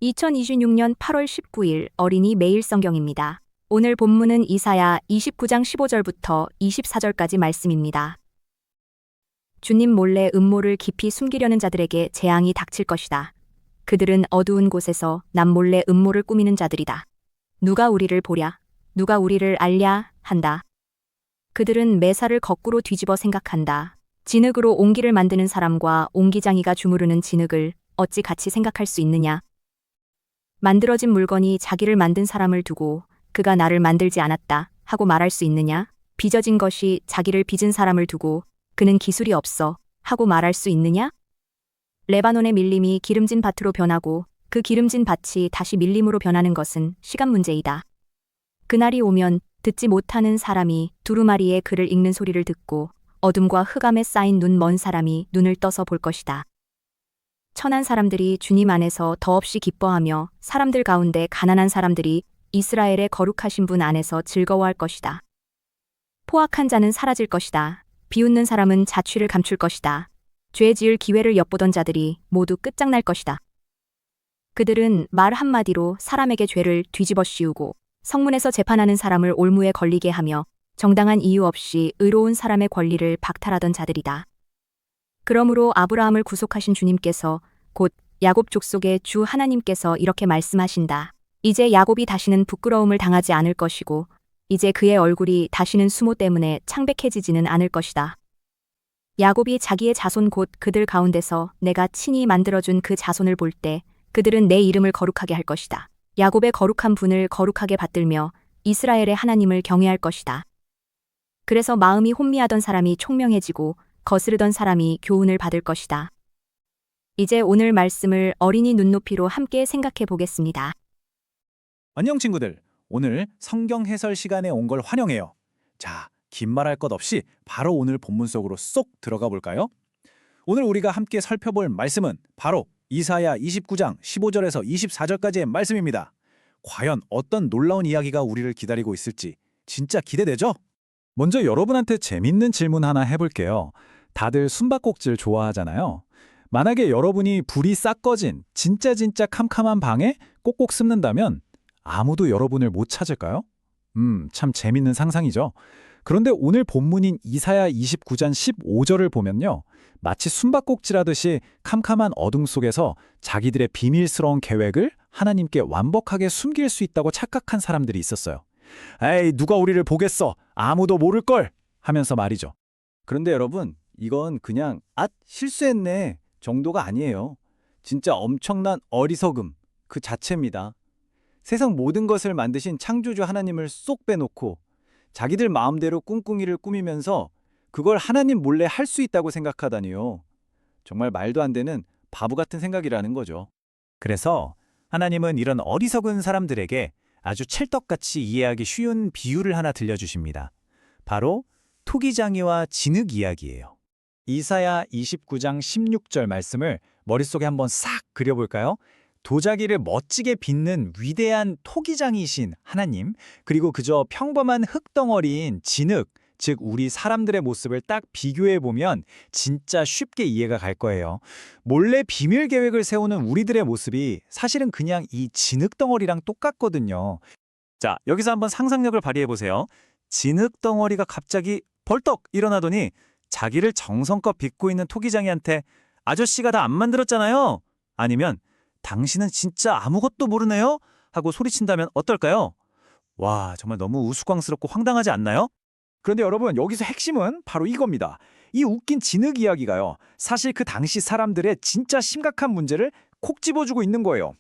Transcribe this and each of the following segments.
2026년 8월 19일 어린이 매일 성경입니다. 오늘 본문은 이사야 29장 15절부터 24절까지 말씀입니다. 주님 몰래 음모를 깊이 숨기려는 자들에게 재앙이 닥칠 것이다. 그들은 어두운 곳에서 남 몰래 음모를 꾸미는 자들이다. 누가 우리를 보랴? 누가 우리를 알랴? 한다. 그들은 매사를 거꾸로 뒤집어 생각한다. 진흙으로 옹기를 만드는 사람과 옹기장이가 주무르는 진흙을 어찌 같이 생각할 수 있느냐? 만들어진 물건이 자기를 만든 사람을 두고 그가 나를 만들지 않았다 하고 말할 수 있느냐? 빚어진 것이 자기를 빚은 사람을 두고 그는 기술이 없어 하고 말할 수 있느냐? 레바논의 밀림이 기름진 밭으로 변하고 그 기름진 밭이 다시 밀림으로 변하는 것은 시간 문제이다. 그날이 오면 듣지 못하는 사람이 두루마리에 글을 읽는 소리를 듣고 어둠과 흑암에 쌓인 눈 먼 사람이 눈을 떠서 볼 것이다. 천한 사람들이 주님 안에서 더없이 기뻐하며 사람들 가운데 가난한 사람들이 이스라엘의 거룩하신 분 안에서 즐거워할 것이다. 포악한 자는 사라질 것이다. 비웃는 사람은 자취를 감출 것이다. 죄 지을 기회를 엿보던 자들이 모두 끝장날 것이다. 그들은 말 한마디로 사람에게 죄를 뒤집어 씌우고 성문에서 재판하는 사람을 올무에 걸리게 하며 정당한 이유 없이 의로운 사람의 권리를 박탈하던 자들이다. 그러므로 아브라함을 구속하신 주님께서 곧 야곱 족속의 주 하나님께서 이렇게 말씀하신다. 이제 야곱이 다시는 부끄러움을 당하지 않을 것이고 이제 그의 얼굴이 다시는 수모 때문에 창백해지지는 않을 것이다. 야곱이 자기의 자손 곧 그들 가운데서 내가 친히 만들어준 그 자손을 볼 때 그들은 내 이름을 거룩하게 할 것이다. 야곱의 거룩한 분을 거룩하게 받들며 이스라엘의 하나님을 경외할 것이다. 그래서 마음이 혼미하던 사람이 총명해지고 거스르던 사람이 교훈을 받을 것이다. 이제 오늘 말씀을 어린이 눈높이로 함께 생각해 보겠습니다. 안녕 친구들. 오늘 성경 해설 시간에 온 걸 환영해요. 자, 긴 말할 것 없이 바로 오늘 본문 속으로 쏙 들어가 볼까요? 오늘 우리가 함께 살펴볼 말씀은 바로 이사야 29장 15절에서 24절까지의 말씀입니다. 과연 어떤 놀라운 이야기가 우리를 기다리고 있을지 진짜 기대되죠? 먼저 여러분한테 재밌는 질문 하나 해볼게요. 다들 숨바꼭질 좋아하잖아요. 만약에 여러분이 불이 싹 꺼진 진짜 캄캄한 방에 꼭꼭 숨는다면 아무도 여러분을 못 찾을까요? 참 재밌는 상상이죠. 그런데 오늘 본문인 이사야 29장 15절을 보면요. 마치 숨바꼭질하듯이 캄캄한 어둠 속에서 자기들의 비밀스러운 계획을 하나님께 완벽하게 숨길 수 있다고 착각한 사람들이 있었어요. 에이, 누가 우리를 보겠어? 아무도 모를걸! 하면서 말이죠. 그런데 여러분, 이건 그냥 실수했네 정도가 아니에요. 진짜 엄청난 어리석음 그 자체입니다. 세상 모든 것을 만드신 창조주 하나님을 쏙 빼놓고 자기들 마음대로 꿍꿍이를 꾸미면서 그걸 하나님 몰래 할 수 있다고 생각하다니요. 정말 말도 안 되는 바보 같은 생각이라는 거죠. 그래서 하나님은 이런 어리석은 사람들에게 아주 찰떡같이 이해하기 쉬운 비유를 하나 들려주십니다. 바로 토기장이와 진흙 이야기예요. 이사야 29장 16절 말씀을 머릿속에 한번 싹 그려볼까요? 도자기를 멋지게 빚는 위대한 토기장이신 하나님, 그리고 그저 평범한 흙덩어리인 진흙, 즉 우리 사람들의 모습을 딱 비교해보면 진짜 쉽게 이해가 갈 거예요. 몰래 비밀 계획을 세우는 우리들의 모습이 사실은 그냥 이 진흙덩어리랑 똑같거든요. 자, 여기서 한번 상상력을 발휘해보세요. 진흙덩어리가 갑자기 벌떡 일어나더니 자기를 정성껏 빚고 있는 토기장이한테 아저씨가 다 안 만들었잖아요. 아니면 당신은 진짜 아무것도 모르네요? 하고 소리친다면 어떨까요? 와, 정말 너무 우스꽝스럽고 황당하지 않나요? 그런데 여러분, 여기서 핵심은 바로 이겁니다. 이 웃긴 진흙 이야기가요. 사실 그 당시 사람들의 진짜 심각한 문제를 콕 집어주고 있는 거예요.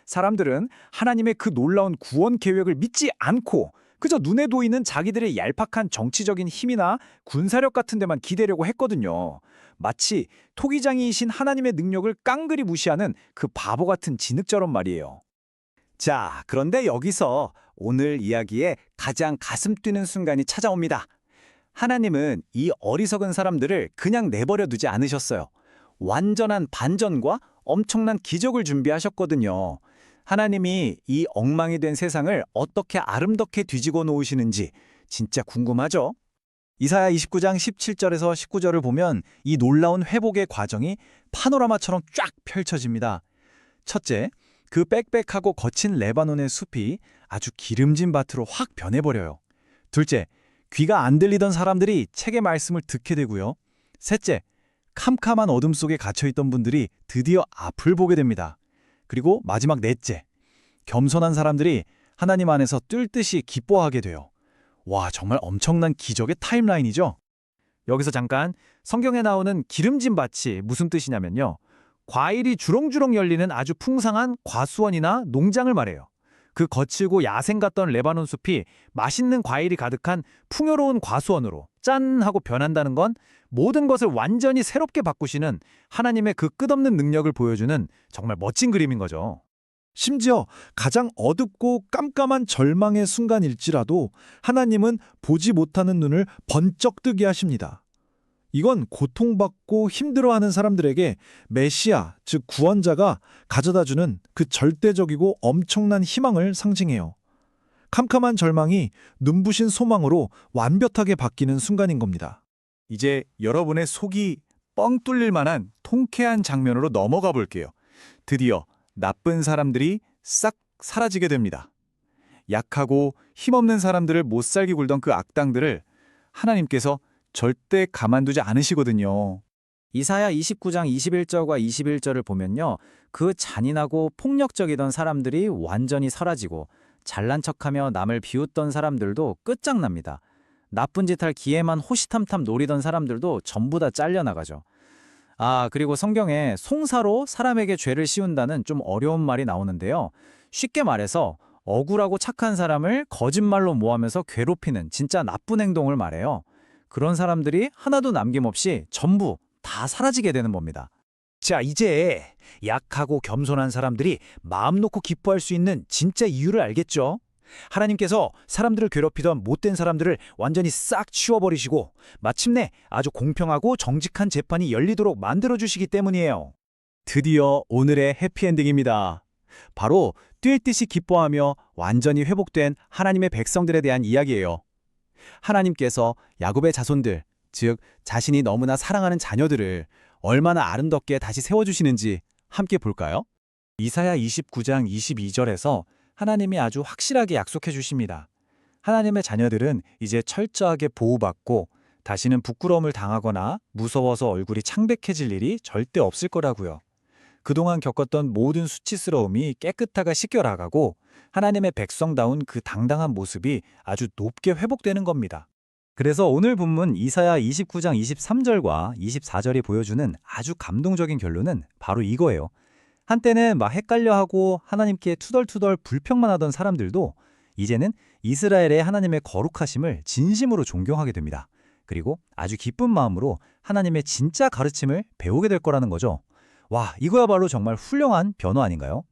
사람들은 하나님의 그 놀라운 구원 계획을 믿지 않고 그저 눈에 보이는 자기들의 얄팍한 정치적인 힘이나 군사력 같은 데만 기대려고 했거든요. 마치 토기장이신 하나님의 능력을 깡그리 무시하는 그 바보 같은 진흙처럼 말이에요. 자, 그런데 여기서 오늘 이야기에 가장 가슴 뛰는 순간이 찾아옵니다. 하나님은 이 어리석은 사람들을 그냥 내버려 두지 않으셨어요. 완전한 반전과 엄청난 기적을 준비하셨거든요. 하나님이 이 엉망이 된 세상을 어떻게 아름답게 뒤집어 놓으시는지 진짜 궁금하죠? 이사야 29장 17절에서 19절을 보면 이 놀라운 회복의 과정이 파노라마처럼 쫙 펼쳐집니다. 첫째, 그 빽빽하고 거친 레바논의 숲이 아주 기름진 밭으로 확 변해버려요. 둘째, 귀가 안 들리던 사람들이 책의 말씀을 듣게 되고요. 셋째, 캄캄한 어둠 속에 갇혀있던 분들이 드디어 앞을 보게 됩니다. 그리고 마지막 넷째, 겸손한 사람들이 하나님 안에서 뛸 듯이 기뻐하게 돼요. 와, 정말 엄청난 기적의 타임라인이죠? 여기서 잠깐 성경에 나오는 기름진 밭이 무슨 뜻이냐면요. 과일이 주렁주렁 열리는 아주 풍성한 과수원이나 농장을 말해요. 그 거칠고 야생 같던 레바논 숲이 맛있는 과일이 가득한 풍요로운 과수원으로 짠 하고 변한다는 건 모든 것을 완전히 새롭게 바꾸시는 하나님의 그 끝없는 능력을 보여주는 정말 멋진 그림인 거죠. 심지어 가장 어둡고 깜깜한 절망의 순간일지라도 하나님은 보지 못하는 눈을 번쩍 뜨게 하십니다. 이건 고통받고 힘들어하는 사람들에게 메시아, 즉 구원자가 가져다주는 그 절대적이고 엄청난 희망을 상징해요. 캄캄한 절망이 눈부신 소망으로 완벽하게 바뀌는 순간인 겁니다. 이제 여러분의 속이 뻥 뚫릴 만한 통쾌한 장면으로 넘어가 볼게요. 드디어 나쁜 사람들이 싹 사라지게 됩니다. 약하고 힘없는 사람들을 못살게 굴던 그 악당들을 하나님께서 절대 가만두지 않으시거든요. 이사야 29장 21절과 21절을 보면요. 그 잔인하고 폭력적이던 사람들이 완전히 사라지고 잘난 척하며 남을 비웃던 사람들도 끝장납니다. 나쁜 짓 할 기회만 호시탐탐 노리던 사람들도 전부 다 잘려나가죠. 그리고 성경에 송사로 사람에게 죄를 씌운다는 좀 어려운 말이 나오는데요. 쉽게 말해서 억울하고 착한 사람을 거짓말로 모하면서 괴롭히는 진짜 나쁜 행동을 말해요. 그런 사람들이 하나도 남김없이 전부 다 사라지게 되는 겁니다. 자, 이제 약하고 겸손한 사람들이 마음 놓고 기뻐할 수 있는 진짜 이유를 알겠죠? 하나님께서 사람들을 괴롭히던 못된 사람들을 완전히 싹 치워버리시고 마침내 아주 공평하고 정직한 재판이 열리도록 만들어주시기 때문이에요. 드디어 오늘의 해피엔딩입니다. 바로 뛸 듯이 기뻐하며 완전히 회복된 하나님의 백성들에 대한 이야기예요. 하나님께서 야곱의 자손들, 즉 자신이 너무나 사랑하는 자녀들을 얼마나 아름답게 다시 세워주시는지 함께 볼까요? 이사야 29장 22절에서 하나님이 아주 확실하게 약속해 주십니다. 하나님의 자녀들은 이제 철저하게 보호받고 다시는 부끄러움을 당하거나 무서워서 얼굴이 창백해질 일이 절대 없을 거라고요. 그동안 겪었던 모든 수치스러움이 깨끗하게 씻겨나가고 하나님의 백성다운 그 당당한 모습이 아주 높게 회복되는 겁니다. 그래서 오늘 본문 이사야 29장 23절과 24절이 보여주는 아주 감동적인 결론은 바로 이거예요. 한때는 막 헷갈려하고 하나님께 투덜투덜 불평만 하던 사람들도 이제는 이스라엘의 하나님의 거룩하심을 진심으로 존경하게 됩니다. 그리고 아주 기쁜 마음으로 하나님의 진짜 가르침을 배우게 될 거라는 거죠. 와, 이거야말로 정말 훌륭한 변화 아닌가요?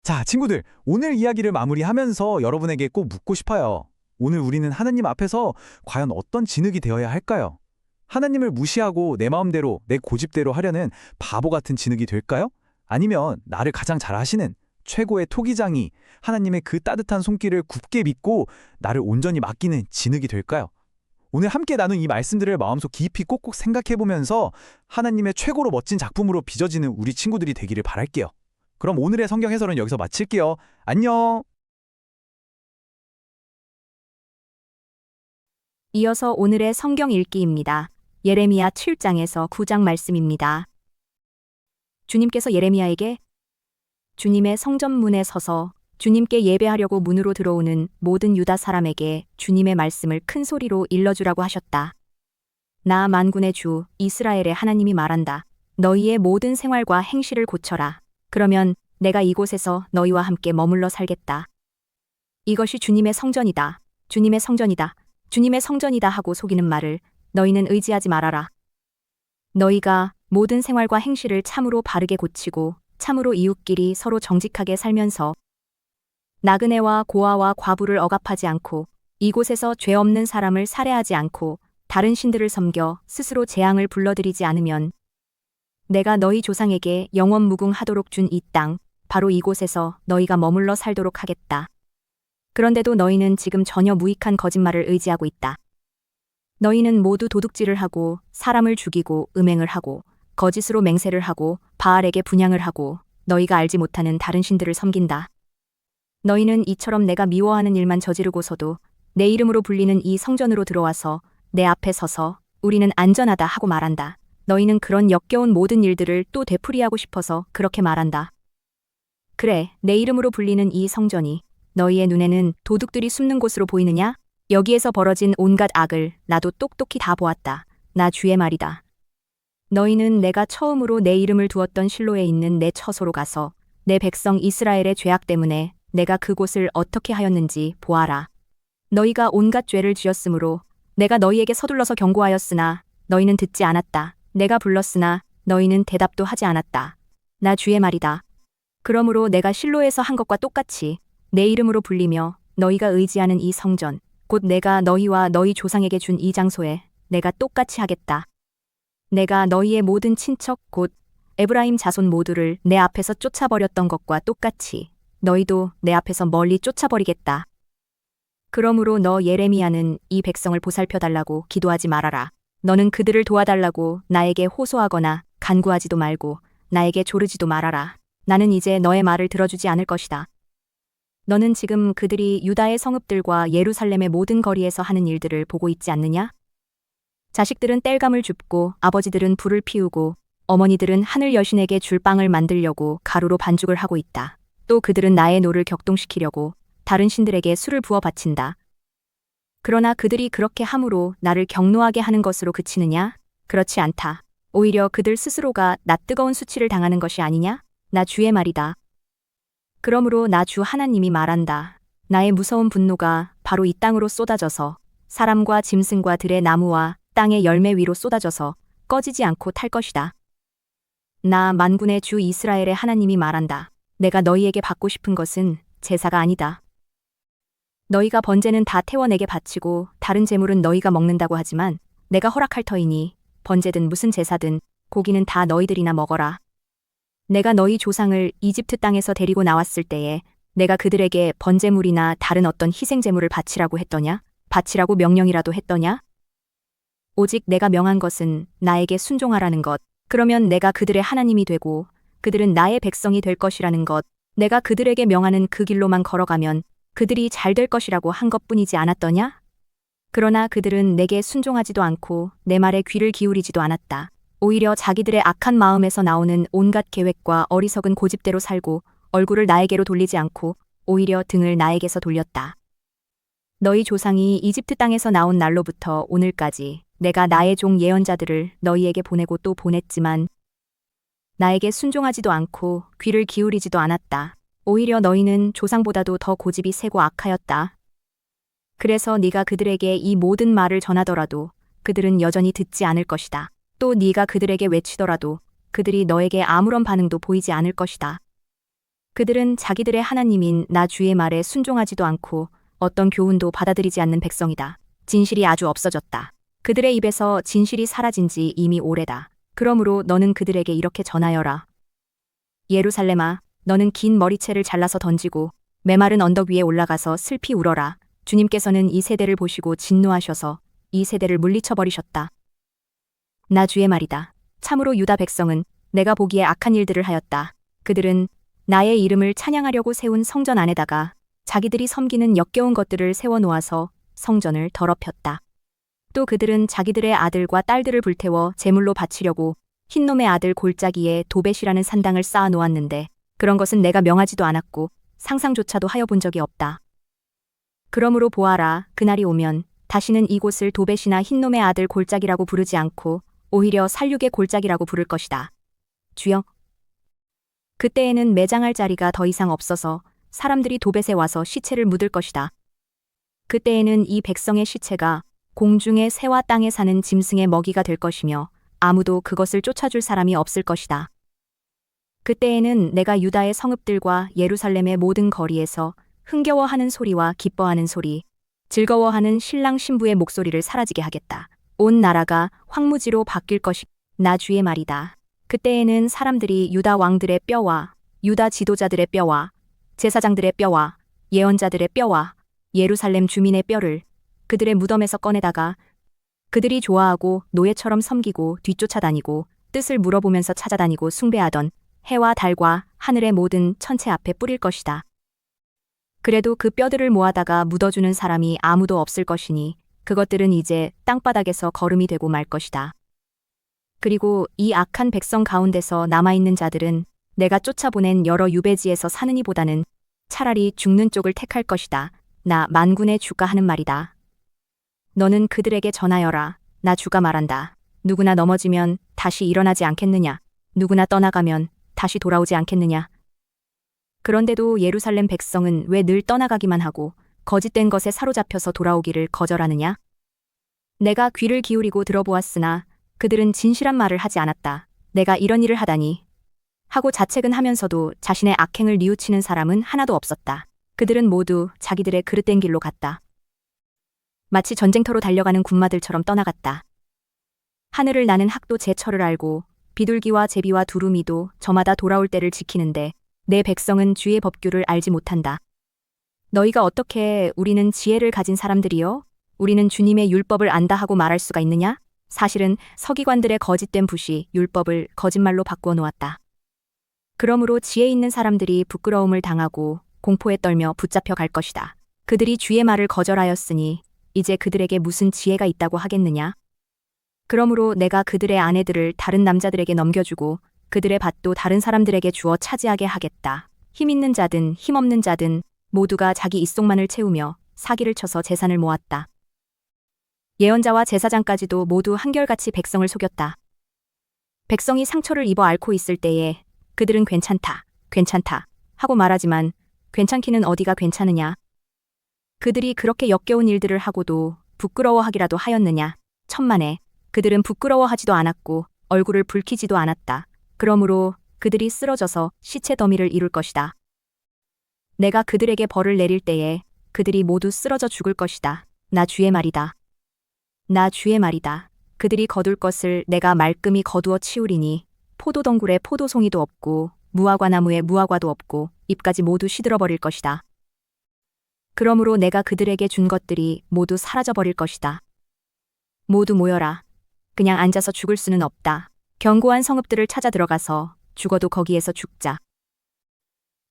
자, 친구들, 오늘 이야기를 마무리하면서 여러분에게 꼭 묻고 싶어요. 오늘 우리는 하나님 앞에서 과연 어떤 진흙이 되어야 할까요? 하나님을 무시하고 내 마음대로, 내 고집대로 하려는 바보 같은 진흙이 될까요? 아니면 나를 가장 잘 아시는 최고의 토기장이 하나님의 그 따뜻한 손길을 굳게 믿고 나를 온전히 맡기는 진흙이 될까요? 오늘 함께 나눈 이 말씀들을 마음속 깊이 꼭꼭 생각해보면서 하나님의 최고로 멋진 작품으로 빚어지는 우리 친구들이 되기를 바랄게요. 그럼 오늘의 성경 해설은 여기서 마칠게요. 안녕! 이어서 오늘의 성경 읽기입니다. 예레미야 7장에서 9장 말씀입니다. 주님께서 예레미야에게 주님의 성전문에 서서 주님께 예배하려고 문으로 들어오는 모든 유다 사람에게 주님의 말씀을 큰 소리로 일러주라고 하셨다. 나 만군의 주 이스라엘의 하나님이 말한다. 너희의 모든 생활과 행실을 고쳐라. 그러면 내가 이곳에서 너희와 함께 머물러 살겠다. 이것이 주님의 성전이다. 주님의 성전이다. 주님의 성전이다 하고 속이는 말을 너희는 의지하지 말아라. 너희가 모든 생활과 행실을 참으로 바르게 고치고 참으로 이웃끼리 서로 정직하게 살면서 나그네와 고아와 과부를 억압하지 않고 이곳에서 죄 없는 사람을 살해하지 않고 다른 신들을 섬겨 스스로 재앙을 불러들이지 않으면 내가 너희 조상에게 영원 무궁하도록 준 이 땅, 바로 이곳에서 너희가 머물러 살도록 하겠다. 그런데도 너희는 지금 전혀 무익한 거짓말을 의지하고 있다. 너희는 모두 도둑질을 하고 사람을 죽이고 음행을 하고 거짓으로 맹세를 하고 바알에게 분향을 하고 너희가 알지 못하는 다른 신들을 섬긴다. 너희는 이처럼 내가 미워하는 일만 저지르고서도 내 이름으로 불리는 이 성전으로 들어와서 내 앞에 서서 우리는 안전하다 하고 말한다. 너희는 그런 역겨운 모든 일들을 또 되풀이하고 싶어서 그렇게 말한다. 그래, 내 이름으로 불리는 이 성전이 너희의 눈에는 도둑들이 숨는 곳으로 보이느냐? 여기에서 벌어진 온갖 악을 나도 똑똑히 다 보았다. 나 주의 말이다. 너희는 내가 처음으로 내 이름을 두었던 실로에 있는 내 처소로 가서 내 백성 이스라엘의 죄악 때문에 내가 그곳을 어떻게 하였는지 보아라. 너희가 온갖 죄를 지었으므로 내가 너희에게 서둘러서 경고하였으나 너희는 듣지 않았다. 내가 불렀으나 너희는 대답도 하지 않았다. 나 주의 말이다. 그러므로 내가 실로에서 한 것과 똑같이 내 이름으로 불리며 너희가 의지하는 이 성전, 곧 내가 너희와 너희 조상에게 준 이 장소에 내가 똑같이 하겠다. 내가 너희의 모든 친척 곧 에브라임 자손 모두를 내 앞에서 쫓아버렸던 것과 똑같이 너희도 내 앞에서 멀리 쫓아버리겠다. 그러므로 너 예레미야는 이 백성을 보살펴달라고 기도하지 말아라. 너는 그들을 도와달라고 나에게 호소하거나 간구하지도 말고 나에게 조르지도 말아라. 나는 이제 너의 말을 들어주지 않을 것이다. 너는 지금 그들이 유다의 성읍들과 예루살렘의 모든 거리에서 하는 일들을 보고 있지 않느냐? 자식들은 땔감을 줍고 아버지들은 불을 피우고 어머니들은 하늘 여신에게 줄 빵을 만들려고 가루로 반죽을 하고 있다. 또 그들은 나의 노를 격동시키려고 다른 신들에게 술을 부어 바친다. 그러나 그들이 그렇게 함으로 나를 경노하게 하는 것으로 그치느냐? 그렇지 않다. 오히려 그들 스스로가 낯뜨거운 수치를 당하는 것이 아니냐? 나 주의 말이다. 그러므로 나 주 하나님이 말한다. 나의 무서운 분노가 바로 이 땅으로 쏟아져서 사람과 짐승과 들의 나무와 땅의 열매 위로 쏟아져서 꺼지지 않고 탈 것이다. 나 만군의 주 이스라엘의 하나님이 말한다. 내가 너희에게 받고 싶은 것은 제사가 아니다. 너희가 번제는 다 태워 내게 바치고 다른 제물은 너희가 먹는다고 하지만 내가 허락할 터이니 번제든 무슨 제사든 고기는 다 너희들이나 먹어라. 내가 너희 조상을 이집트 땅에서 데리고 나왔을 때에 내가 그들에게 번제물이나 다른 어떤 희생제물을 바치라고 했더냐? 바치라고 명령이라도 했더냐? 오직 내가 명한 것은 나에게 순종하라는 것. 그러면 내가 그들의 하나님이 되고 그들은 나의 백성이 될 것이라는 것. 내가 그들에게 명하는 그 길로만 걸어가면 그들이 잘 될 것이라고 한 것뿐이지 않았더냐? 그러나 그들은 내게 순종하지도 않고 내 말에 귀를 기울이지도 않았다. 오히려 자기들의 악한 마음에서 나오는 온갖 계획과 어리석은 고집대로 살고 얼굴을 나에게로 돌리지 않고 오히려 등을 나에게서 돌렸다. 너희 조상이 이집트 땅에서 나온 날로부터 오늘까지 내가 나의 종 예언자들을 너희에게 보내고 또 보냈지만 나에게 순종하지도 않고 귀를 기울이지도 않았다. 오히려 너희는 조상보다도 더 고집이 세고 악하였다. 그래서 네가 그들에게 이 모든 말을 전하더라도 그들은 여전히 듣지 않을 것이다. 또 네가 그들에게 외치더라도 그들이 너에게 아무런 반응도 보이지 않을 것이다. 그들은 자기들의 하나님인 나 주의 말에 순종하지도 않고 어떤 교훈도 받아들이지 않는 백성이다. 진실이 아주 없어졌다. 그들의 입에서 진실이 사라진 지 이미 오래다. 그러므로 너는 그들에게 이렇게 전하여라. 예루살렘아, 너는 긴 머리채를 잘라서 던지고 메마른 언덕 위에 올라가서 슬피 울어라. 주님께서는 이 세대를 보시고 진노하셔서 이 세대를 물리쳐버리셨다. 나 주의 말이다. 참으로 유다 백성은 내가 보기에 악한 일들을 하였다. 그들은 나의 이름을 찬양하려고 세운 성전 안에다가 자기들이 섬기는 역겨운 것들을 세워놓아서 성전을 더럽혔다. 또 그들은 자기들의 아들과 딸들을 불태워 제물로 바치려고 흰놈의 아들 골짜기에 도벳이라는 산당을 쌓아놓았는데 그런 것은 내가 명하지도 않았고 상상조차도 하여 본 적이 없다. 그러므로 보아라, 그날이 오면 다시는 이곳을 도벳이나 흰놈의 아들 골짜기라고 부르지 않고 오히려 살육의 골짜기라고 부를 것이다. 주여. 그때에는 매장할 자리가 더 이상 없어서 사람들이 도벳에 와서 시체를 묻을 것이다. 그때에는 이 백성의 시체가 공중의 새와 땅에 사는 짐승의 먹이가 될 것이며 아무도 그것을 쫓아줄 사람이 없을 것이다. 그때에는 내가 유다의 성읍들과 예루살렘의 모든 거리에서 흥겨워하는 소리와 기뻐하는 소리, 즐거워하는 신랑 신부의 목소리를 사라지게 하겠다. 온 나라가 황무지로 바뀔 것이 나 주의 말이다. 그때에는 사람들이 유다 왕들의 뼈와 유다 지도자들의 뼈와 제사장들의 뼈와 예언자들의 뼈와 예루살렘 주민의 뼈를 그들의 무덤에서 꺼내다가 그들이 좋아하고 노예처럼 섬기고 뒤쫓아다니고 뜻을 물어보면서 찾아다니고 숭배하던 해와 달과 하늘의 모든 천체 앞에 뿌릴 것이다. 그래도 그 뼈들을 모아다가 묻어주는 사람이 아무도 없을 것이니 그것들은 이제 땅바닥에서 거름이 되고 말 것이다. 그리고 이 악한 백성 가운데서 남아있는 자들은 내가 쫓아보낸 여러 유배지에서 사는 이보다는 차라리 죽는 쪽을 택할 것이다. 나 만군의 주가 하는 말이다. 너는 그들에게 전하여라. 나 주가 말한다. 누구나 넘어지면 다시 일어나지 않겠느냐? 누구나 떠나가면 다시 돌아오지 않겠느냐? 그런데도 예루살렘 백성은 왜 늘 떠나가기만 하고 거짓된 것에 사로잡혀서 돌아오기를 거절하느냐? 내가 귀를 기울이고 들어보았으나 그들은 진실한 말을 하지 않았다. 내가 이런 일을 하다니. 하고 자책은 하면서도 자신의 악행을 뉘우치는 사람은 하나도 없었다. 그들은 모두 자기들의 그릇된 길로 갔다. 마치 전쟁터로 달려가는 군마들처럼 떠나갔다. 하늘을 나는 학도 제 처를 알고 비둘기와 제비와 두루미도 저마다 돌아올 때를 지키는데 내 백성은 주의 법규를 알지 못한다. 너희가 어떻게 우리는 지혜를 가진 사람들이요? 우리는 주님의 율법을 안다 하고 말할 수가 있느냐? 사실은 서기관들의 거짓된 붓이 율법을 거짓말로 바꾸어 놓았다. 그러므로 지혜 있는 사람들이 부끄러움을 당하고 공포에 떨며 붙잡혀 갈 것이다. 그들이 주의 말을 거절하였으니 이제 그들에게 무슨 지혜가 있다고 하겠느냐? 그러므로 내가 그들의 아내들을 다른 남자들에게 넘겨주고 그들의 밭도 다른 사람들에게 주어 차지하게 하겠다. 힘 있는 자든 힘 없는 자든 모두가 자기 입속만을 채우며 사기를 쳐서 재산을 모았다. 예언자와 제사장까지도 모두 한결같이 백성을 속였다. 백성이 상처를 입어 앓고 있을 때에 그들은 괜찮다, 괜찮다 하고 말하지만 괜찮기는 어디가 괜찮으냐? 그들이 그렇게 역겨운 일들을 하고도 부끄러워하기라도 하였느냐? 천만에 그들은 부끄러워하지도 않았고 얼굴을 붉히지도 않았다. 그러므로 그들이 쓰러져서 시체 더미를 이룰 것이다. 내가 그들에게 벌을 내릴 때에 그들이 모두 쓰러져 죽을 것이다. 나 주의 말이다. 나 주의 말이다. 그들이 거둘 것을 내가 말끔히 거두어 치우리니 포도덩굴에 포도송이도 없고 무화과 나무에 무화과도 없고 잎까지 모두 시들어버릴 것이다. 그러므로 내가 그들에게 준 것들이 모두 사라져버릴 것이다. 모두 모여라. 그냥 앉아서 죽을 수는 없다. 견고한 성읍들을 찾아 들어가서 죽어도 거기에서 죽자.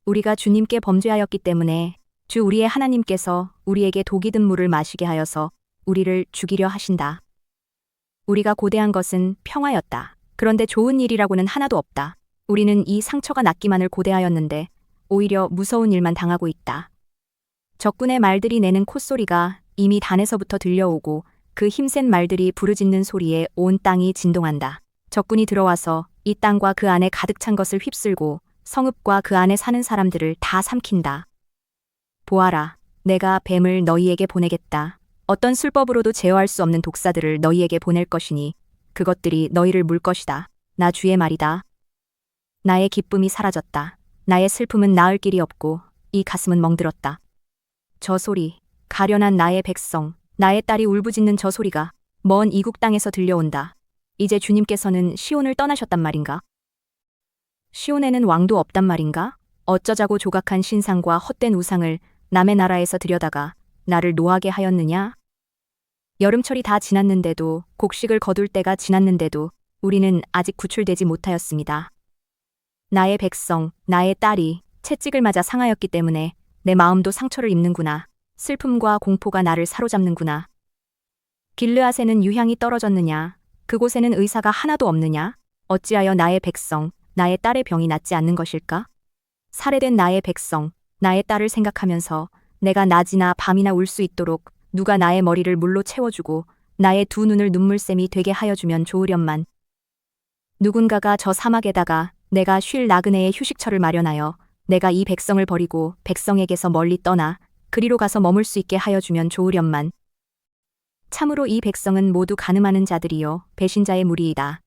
우리가 주님께 범죄하였기 때문에 주 우리의 하나님께서 우리에게 독이 든 물을 마시게 하여서 우리를 죽이려 하신다. 우리가 고대한 것은 평화였다. 그런데 좋은 일이라고는 하나도 없다. 우리는 이 상처가 낫기만을 고대하였는데 오히려 무서운 일만 당하고 있다. 적군의 말들이 내는 콧소리가 이미 단에서부터 들려오고 그 힘센 말들이 부르짖는 소리에 온 땅이 진동한다. 적군이 들어와서 이 땅과 그 안에 가득 찬 것을 휩쓸고 성읍과 그 안에 사는 사람들을 다 삼킨다. 보아라, 내가 뱀을 너희에게 보내겠다. 어떤 술법으로도 제어할 수 없는 독사들을 너희에게 보낼 것이니 그것들이 너희를 물 것이다. 나 주의 말이다. 나의 기쁨이 사라졌다. 나의 슬픔은 나을 길이 없고 이 가슴은 멍들었다. 저 소리, 가련한 나의 백성, 나의 딸이 울부짖는 저 소리가 먼 이국 땅에서 들려온다. 이제 주님께서는 시온을 떠나셨단 말인가? 시온에는 왕도 없단 말인가? 어쩌자고 조각한 신상과 헛된 우상을 남의 나라에서 들여다가 나를 노하게 하였느냐? 여름철이 다 지났는데도 곡식을 거둘 때가 지났는데도 우리는 아직 구출되지 못하였습니다. 나의 백성, 나의 딸이 채찍을 맞아 상하였기 때문에 내 마음도 상처를 입는구나. 슬픔과 공포가 나를 사로잡는구나. 길르앗에는 유향이 떨어졌느냐? 그곳에는 의사가 하나도 없느냐? 어찌하여 나의 백성, 나의 딸의 병이 낫지 않는 것일까? 살해된 나의 백성, 나의 딸을 생각하면서 내가 낮이나 밤이나 울 수 있도록 누가 나의 머리를 물로 채워주고 나의 두 눈을 눈물샘이 되게 하여주면 좋으련만. 누군가가 저 사막에다가 내가 쉴 나그네의 휴식처를 마련하여 내가 이 백성을 버리고 백성에게서 멀리 떠나 그리로 가서 머물 수 있게 하여주면 좋으련만. 참으로 이 백성은 모두 가늠하는 자들이요 배신자의 무리이다.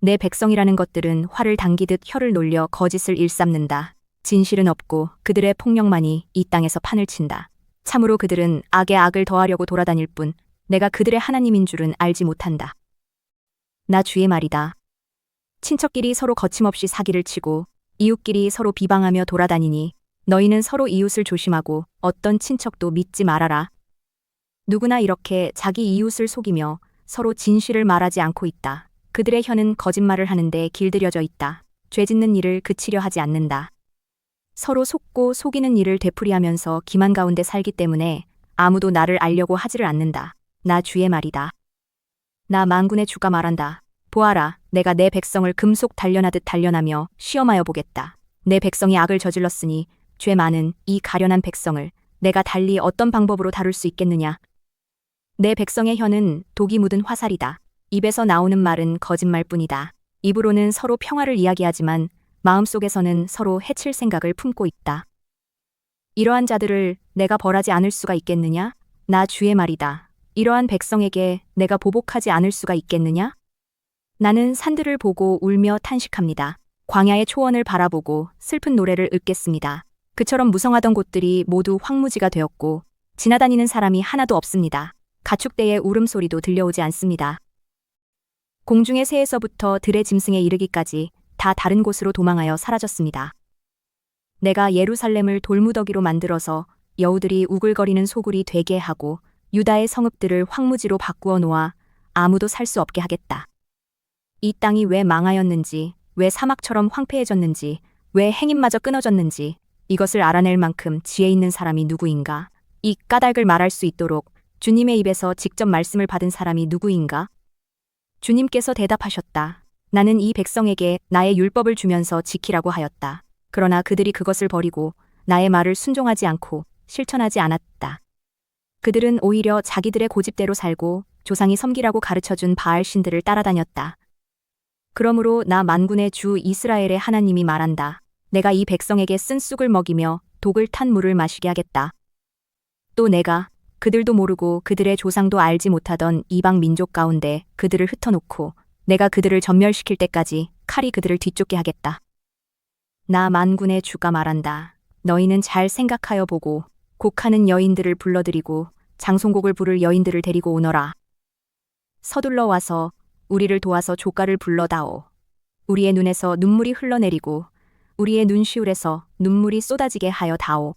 내 백성이라는 것들은 활을 당기듯 혀를 놀려 거짓을 일삼는다. 진실은 없고 그들의 폭력만이 이 땅에서 판을 친다. 참으로 그들은 악에 악을 더하려고 돌아다닐 뿐 내가 그들의 하나님인 줄은 알지 못한다. 나 주의 말이다. 친척끼리 서로 거침없이 사기를 치고 이웃끼리 서로 비방하며 돌아다니니 너희는 서로 이웃을 조심하고 어떤 친척도 믿지 말아라. 누구나 이렇게 자기 이웃을 속이며 서로 진실을 말하지 않고 있다. 그들의 혀는 거짓말을 하는데 길들여져 있다. 죄 짓는 일을 그치려 하지 않는다. 서로 속고 속이는 일을 되풀이하면서 기만 가운데 살기 때문에 아무도 나를 알려고 하지를 않는다. 나 주의 말이다. 나 만군의 주가 말한다. 보아라, 내가 내 백성을 금속 단련하듯 단련하며 시험하여 보겠다. 내 백성이 악을 저질렀으니 죄 많은 이 가련한 백성을 내가 달리 어떤 방법으로 다룰 수 있겠느냐. 내 백성의 혀는 독이 묻은 화살이다. 입에서 나오는 말은 거짓말뿐이다. 입으로는 서로 평화를 이야기하지만 마음속에서는 서로 해칠 생각을 품고 있다. 이러한 자들을 내가 벌하지 않을 수가 있겠느냐? 나 주의 말이다. 이러한 백성에게 내가 보복하지 않을 수가 있겠느냐? 나는 산들을 보고 울며 탄식합니다. 광야의 초원을 바라보고 슬픈 노래를 읊겠습니다. 그처럼 무성하던 곳들이 모두 황무지가 되었고 지나다니는 사람이 하나도 없습니다. 가축대의 울음소리도 들려오지 않습니다. 공중의 새에서부터 들의 짐승에 이르기까지 다 다른 곳으로 도망하여 사라졌습니다. 내가 예루살렘을 돌무더기로 만들어서 여우들이 우글거리는 소굴이 되게 하고 유다의 성읍들을 황무지로 바꾸어 놓아 아무도 살 수 없게 하겠다. 이 땅이 왜 망하였는지, 왜 사막처럼 황폐해졌는지, 왜 행인마저 끊어졌는지 이것을 알아낼 만큼 지혜 있는 사람이 누구인가? 이 까닭을 말할 수 있도록 주님의 입에서 직접 말씀을 받은 사람이 누구인가? 주님께서 대답하셨다. 나는 이 백성에게 나의 율법을 주면서 지키라고 하였다. 그러나 그들이 그것을 버리고 나의 말을 순종하지 않고 실천하지 않았다. 그들은 오히려 자기들의 고집대로 살고 조상이 섬기라고 가르쳐준 바알 신들을 따라다녔다. 그러므로 나 만군의 주 이스라엘의 하나님이 말한다. 내가 이 백성에게 쓴 쑥을 먹이며 독을 탄 물을 마시게 하겠다. 또 내가 그들도 모르고 그들의 조상도 알지 못하던 이방 민족 가운데 그들을 흩어놓고 내가 그들을 전멸시킬 때까지 칼이 그들을 뒤쫓게 하겠다. 나 만군의 주가 말한다. 너희는 잘 생각하여 보고 곡하는 여인들을 불러들이고 장송곡을 부를 여인들을 데리고 오너라. 서둘러 와서 우리를 도와서 조가를 불러다오. 우리의 눈에서 눈물이 흘러내리고 우리의 눈시울에서 눈물이 쏟아지게 하여 다오.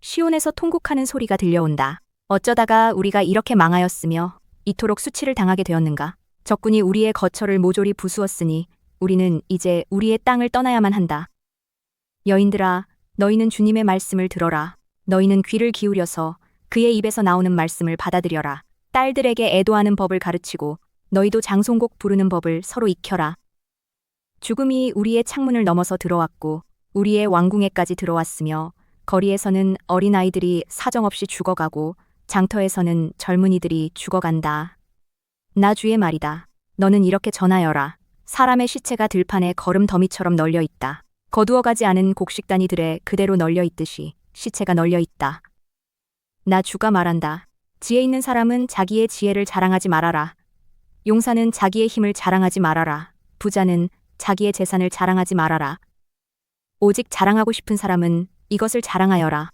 시온에서 통곡하는 소리가 들려온다. 어쩌다가 우리가 이렇게 망하였으며 이토록 수치를 당하게 되었는가? 적군이 우리의 거처를 모조리 부수었으니 우리는 이제 우리의 땅을 떠나야만 한다. 여인들아, 너희는 주님의 말씀을 들어라. 너희는 귀를 기울여서 그의 입에서 나오는 말씀을 받아들여라. 딸들에게 애도하는 법을 가르치고 너희도 장송곡 부르는 법을 서로 익혀라. 죽음이 우리의 창문을 넘어서 들어왔고 우리의 왕궁에까지 들어왔으며 거리에서는 어린아이들이 사정없이 죽어가고 장터에서는 젊은이들이 죽어간다. 나 주의 말이다. 너는 이렇게 전하여라. 사람의 시체가 들판에 거름 더미처럼 널려 있다. 거두어가지 않은 곡식단이들에 그대로 널려 있듯이 시체가 널려 있다. 나 주가 말한다. 지혜 있는 사람은 자기의 지혜를 자랑하지 말아라. 용사는 자기의 힘을 자랑하지 말아라. 부자는 자기의 재산을 자랑하지 말아라. 오직 자랑하고 싶은 사람은 이것을 자랑하여라.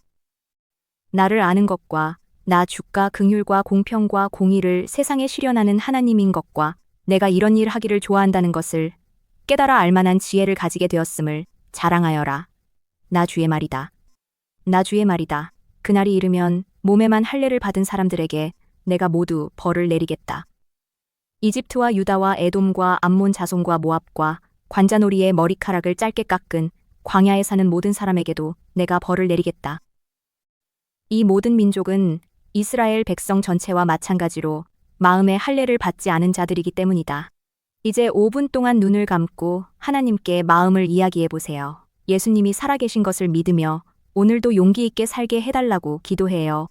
나를 아는 것과 나 주가 긍휼과 공평과 공의를 세상에 실현하는 하나님인 것과 내가 이런 일 하기를 좋아한다는 것을 깨달아 알만한 지혜를 가지게 되었음을 자랑하여라. 나 주의 말이다. 나 주의 말이다. 그날이 이르면 몸에만 할례를 받은 사람들에게 내가 모두 벌을 내리겠다. 이집트와 유다와 에돔과 암몬 자손과 모압과 관자놀이의 머리카락을 짧게 깎은 광야에 사는 모든 사람에게도 내가 벌을 내리겠다. 이 모든 민족은 이스라엘 백성 전체와 마찬가지로 마음의 할례를 받지 않은 자들이기 때문이다. 이제 5분 동안 눈을 감고 하나님께 마음을 이야기해 보세요. 예수님이 살아계신 것을 믿으며 오늘도 용기 있게 살게 해달라고 기도해요.